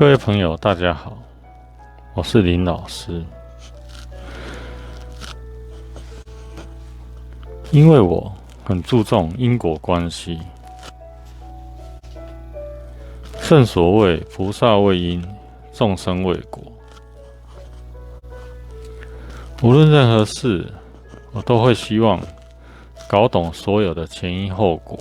各位朋友，大家好，我是林老师。因为我很注重因果关系，正所谓菩萨为因，众生为果。无论任何事，我都会希望搞懂所有的前因后果。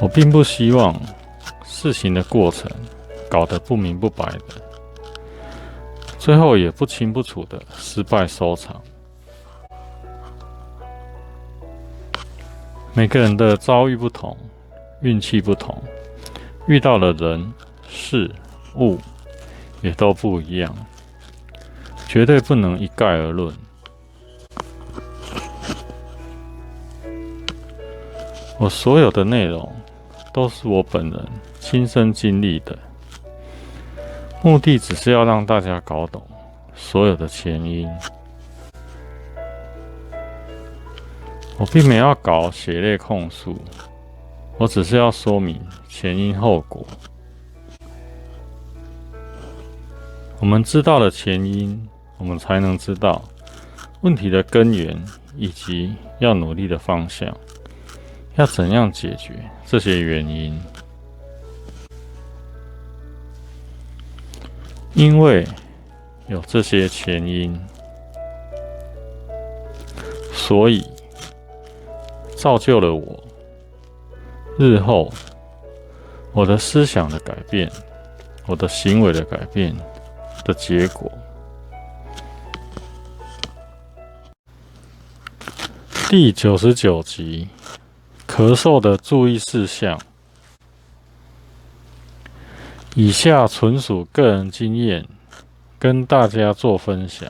我并不希望事情的过程搞得不明不白的，最后也不清不楚的失败收场。每个人的遭遇不同，运气不同，遇到的人、事、物也都不一样，绝对不能一概而论。我所有的内容都是我本人亲身经历的，目的只是要让大家搞懂所有的前因。我并没有要搞血泪控诉，我只是要说明前因后果。我们知道了前因，我们才能知道问题的根源以及要努力的方向，要怎样解决这些原因。因为有这些前因，所以造就了我日后我的思想的改变，我的行为的改变的结果。第99集，咳嗽的注意事项。以下纯属个人经验，跟大家做分享。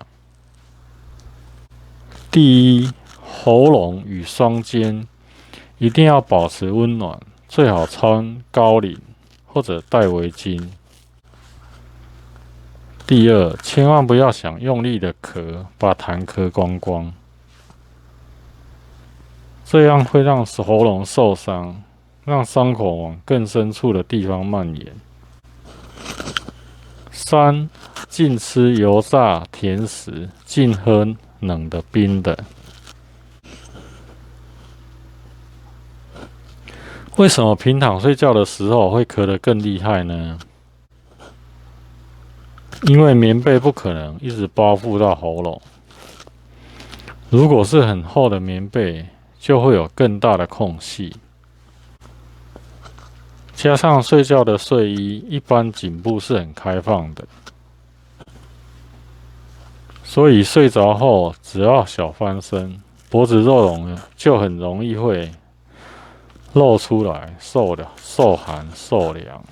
第一，喉咙与双肩一定要保持温暖，最好穿高领或者戴围巾。第二，千万不要想用力的咳，把痰咳光光，这样会让喉咙受伤，让伤口往更深处的地方蔓延。3. 禁吃油炸甜食，禁喝冷的冰的。为什么平躺睡觉的时候会咳得更厉害呢？因为棉被不可能一直包覆到喉咙，如果是很厚的棉被，就会有更大的空隙。加上睡觉的睡衣一般颈部是很开放的，所以睡着后只要小翻身，脖子肉绒就很容易会露出来，受寒受凉。